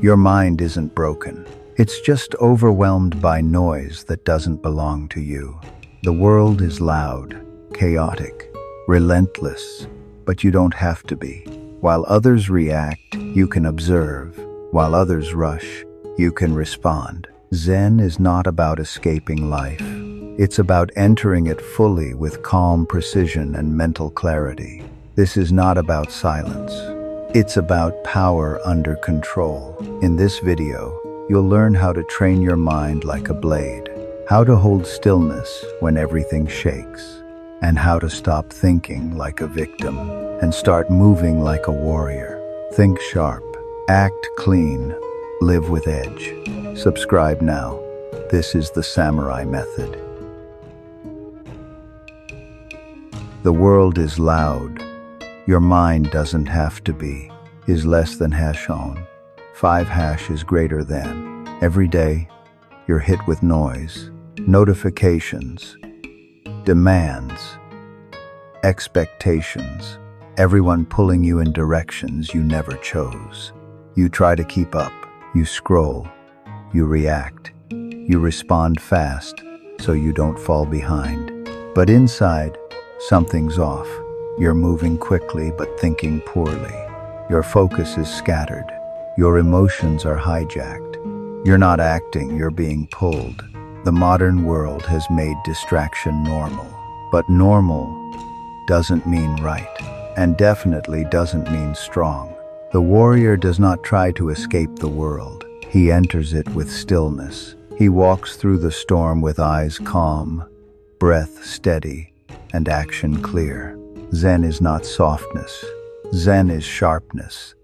Your mind isn't broken. It's just overwhelmed by noise that doesn't belong to you. The world is loud, chaotic, relentless, but you don't have to be. While others react, you can observe. While others rush, you can respond. Zen is not about escaping life. It's about entering it fully with calm precision and mental clarity. This is not about silence. It's about power under control. In this video, you'll learn how to train your mind like a blade, how to hold stillness when everything shakes, and how to stop thinking like a victim and start moving like a warrior. Think sharp, act clean, live with edge. Subscribe now. This is the Samurai Method. The world is loud. Your mind doesn't have to be. Is less than hash on. 5 hash is greater than. Every day, you're hit with noise, notifications, demands, expectations, everyone pulling you in directions you never chose. You try to keep up, you scroll, you react, you respond fast so you don't fall behind. But inside, something's off. You're moving quickly but thinking poorly. Your focus is scattered. Your emotions are hijacked. You're not acting, you're being pulled. The modern world has made distraction normal. But normal doesn't mean right, and definitely doesn't mean strong. The warrior does not try to escape the world. He enters it with stillness. He walks through the storm with eyes calm, breath steady, and action clear. Zen is not softness. Zen is sharpness.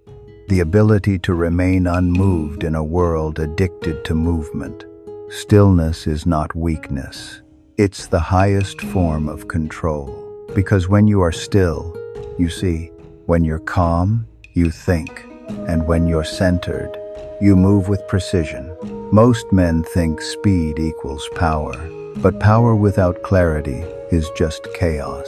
The ability to remain unmoved in a world addicted to movement. Stillness is not weakness. It's the highest form of control. Because when you are still, you see, when you're calm, you think. And when you're centered, you move with precision. Most men think speed equals power, but power without clarity is just chaos,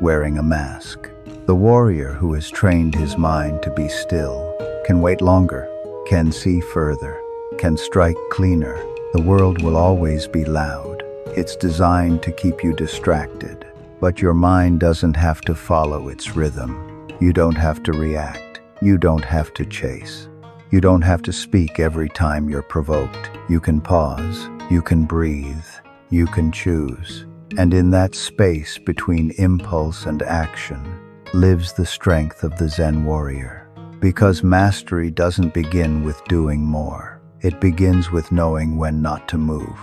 wearing a mask. The warrior who has trained his mind to be still can wait longer, can see further, can strike cleaner. The world will always be loud. It's designed to keep you distracted, but your mind doesn't have to follow its rhythm. You don't have to react. You don't have to chase. You don't have to speak every time you're provoked. You can pause. You can breathe. You can choose. And in that space between impulse and action lives the strength of the Zen warrior. Because mastery doesn't begin with doing more. It begins with knowing when not to move.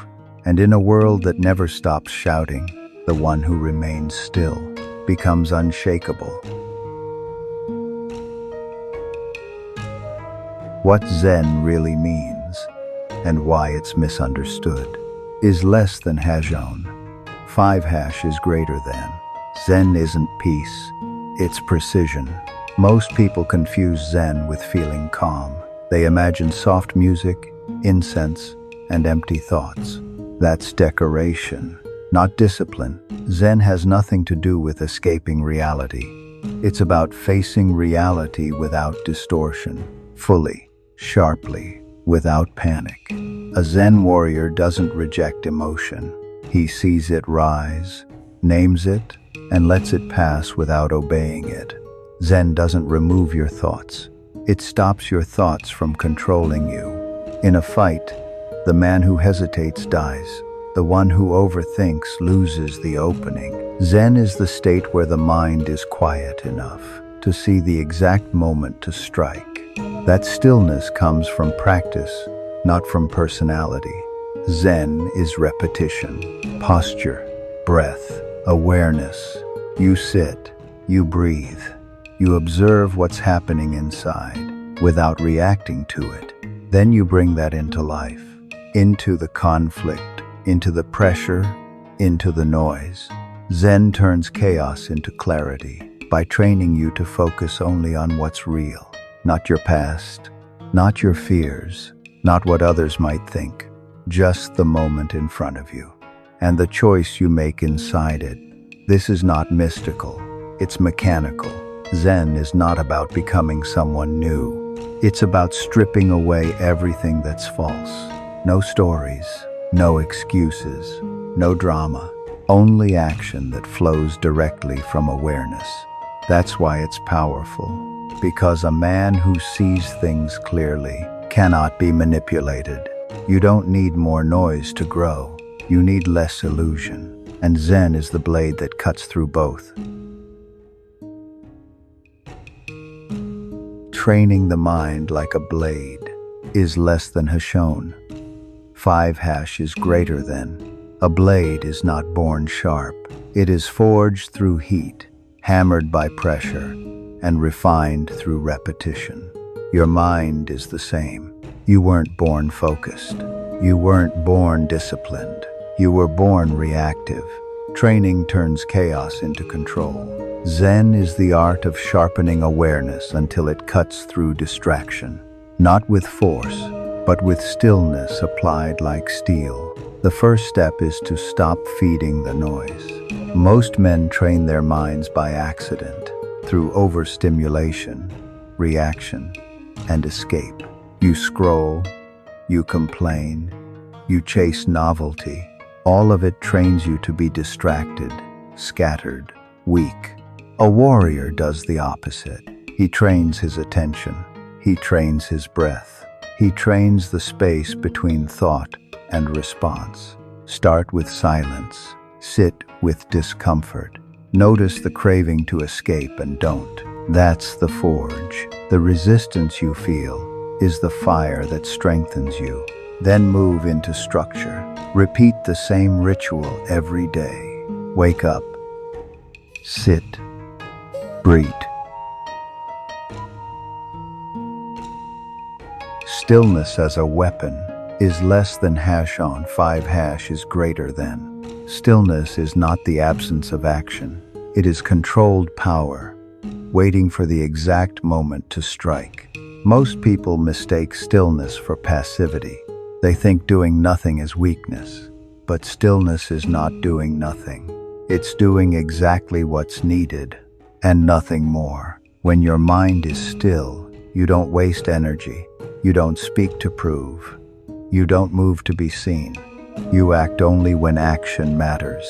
And in a world that never stops shouting, the one who remains still becomes unshakable. What Zen really means, and why it's misunderstood, is less than hajon. 5 hash is greater than. Zen isn't peace, it's precision. Most people confuse Zen with feeling calm. They imagine soft music, incense, and empty thoughts. That's decoration, not discipline. Zen has nothing to do with escaping reality. It's about facing reality without distortion, fully, sharply, without panic. A Zen warrior doesn't reject emotion. He sees it rise, names it, and lets it pass without obeying it. Zen doesn't remove your thoughts. It stops your thoughts from controlling you. In a fight, the man who hesitates dies. The one who overthinks loses the opening. Zen is the state where the mind is quiet enough to see the exact moment to strike. That stillness comes from practice, not from personality. Zen is repetition, posture, breath, awareness. You sit, you breathe, you observe what's happening inside without reacting to it. Then you bring that into life, into the conflict, into the pressure, into the noise. Zen turns chaos into clarity by training you to focus only on what's real, not your past, not your fears, not what others might think. Just the moment in front of you, and the choice you make inside it. This is not mystical, it's mechanical. Zen is not about becoming someone new. It's about stripping away everything that's false. No stories, no excuses, no drama, only action that flows directly from awareness. That's why it's powerful, because a man who sees things clearly cannot be manipulated. You don't need more noise to grow. You need less illusion, and Zen is the blade that cuts through both. Training the mind like a blade is less than has shown. 5 hash is greater than. A blade is not born sharp. It is forged through heat, hammered by pressure, and refined through repetition. Your mind is the same. You weren't born focused. You weren't born disciplined. You were born reactive. Training turns chaos into control. Zen is the art of sharpening awareness until it cuts through distraction, not with force, but with stillness applied like steel. The first step is to stop feeding the noise. Most men train their minds by accident, through overstimulation, reaction, and escape. You scroll, you complain, you chase novelty. All of it trains you to be distracted, scattered, weak. A warrior does the opposite. He trains his attention. He trains his breath. He trains the space between thought and response. Start with silence. Sit with discomfort. Notice the craving to escape and don't. That's the forge. The resistance you feel is the fire that strengthens you. Then move into structure. Repeat the same ritual every day. Wake up. Sit. Breathe. Stillness as a weapon is less than hash on. 5 hash is greater than. Stillness is not the absence of action. It is controlled power, waiting for the exact moment to strike. Most people mistake stillness for passivity. They think doing nothing is weakness, but stillness is not doing nothing. It's doing exactly what's needed, and nothing more. When your mind is still, you don't waste energy. You don't speak to prove. You don't move to be seen. You act only when action matters.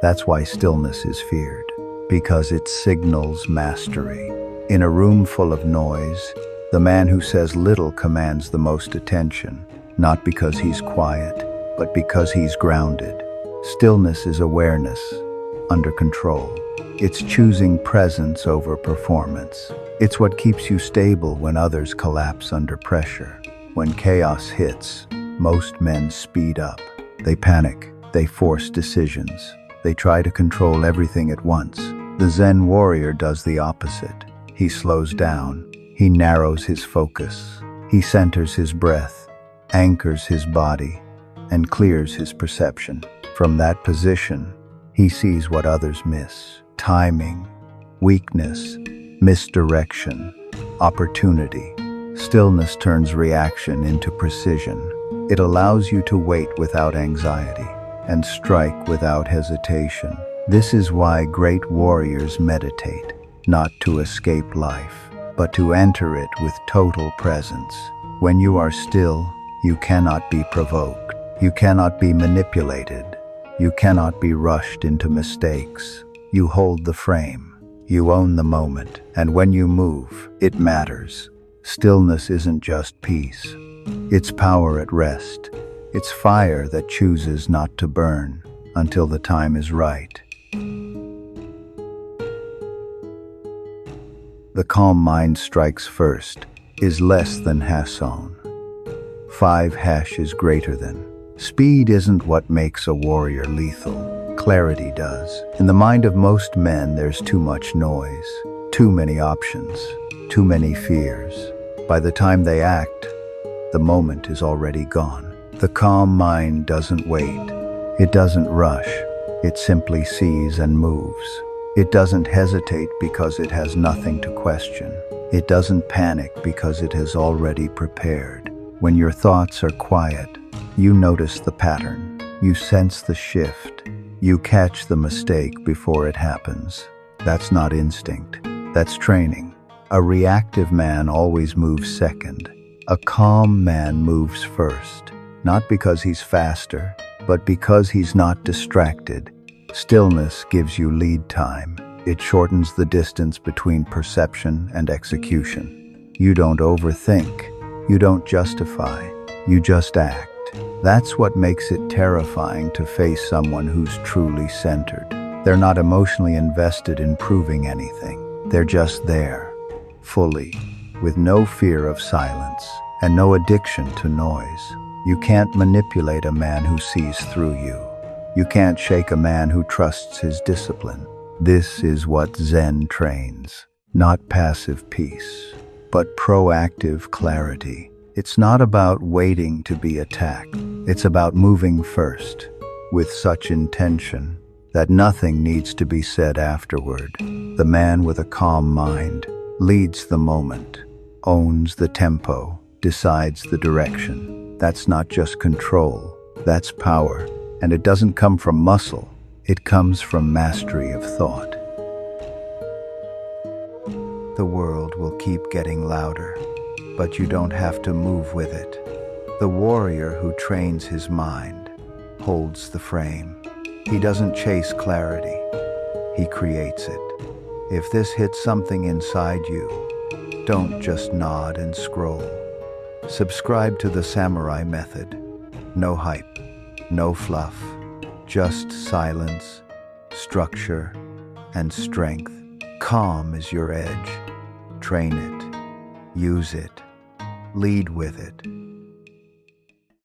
That's why stillness is feared, because it signals mastery. In a room full of noise, the man who says little commands the most attention, not because he's quiet, but because he's grounded. Stillness is awareness, under control. It's choosing presence over performance. It's what keeps you stable when others collapse under pressure. When chaos hits, most men speed up. They panic. They force decisions. They try to control everything at once. The Zen Warrior does the opposite. He slows down. He narrows his focus. He centers his breath, anchors his body, and clears his perception. From that position, he sees what others miss. Timing, weakness, misdirection, opportunity. Stillness turns reaction into precision. It allows you to wait without anxiety and strike without hesitation. This is why great warriors meditate, not to escape life, but to enter it with total presence. When you are still, you cannot be provoked. You cannot be manipulated. You cannot be rushed into mistakes. You hold the frame. You own the moment. And when you move, it matters. Stillness isn't just peace. It's power at rest. It's fire that chooses not to burn until the time is right. The calm mind strikes first, is less than Hasson. 5 hash is greater than. Speed isn't what makes a warrior lethal. Clarity does. In the mind of most men, there's too much noise, too many options, too many fears. By the time they act, the moment is already gone. The calm mind doesn't wait. It doesn't rush. It simply sees and moves. It doesn't hesitate because it has nothing to question. It doesn't panic because it has already prepared. When your thoughts are quiet, you notice the pattern. You sense the shift. You catch the mistake before it happens. That's not instinct. That's training. A reactive man always moves second. A calm man moves first, not because he's faster, but because he's not distracted. Stillness gives you lead time. It shortens the distance between perception and execution. You don't overthink. You don't justify. You just act. That's what makes it terrifying to face someone who's truly centered. They're not emotionally invested in proving anything. They're just there, fully, with no fear of silence and no addiction to noise. You can't manipulate a man who sees through you. You can't shake a man who trusts his discipline. This is what Zen trains, not passive peace, but proactive clarity. It's not about waiting to be attacked. It's about moving first, with such intention that nothing needs to be said afterward. The man with a calm mind leads the moment, owns the tempo, decides the direction. That's not just control, that's power. And it doesn't come from muscle, it comes from mastery of thought. The world will keep getting louder, but you don't have to move with it. The warrior who trains his mind holds the frame. He doesn't chase clarity, he creates it. If this hits something inside you, don't just nod and scroll. Subscribe to the samurai method. No hype, no fluff, just silence, structure, and strength. Calm is your edge. Train it, use it, lead with it.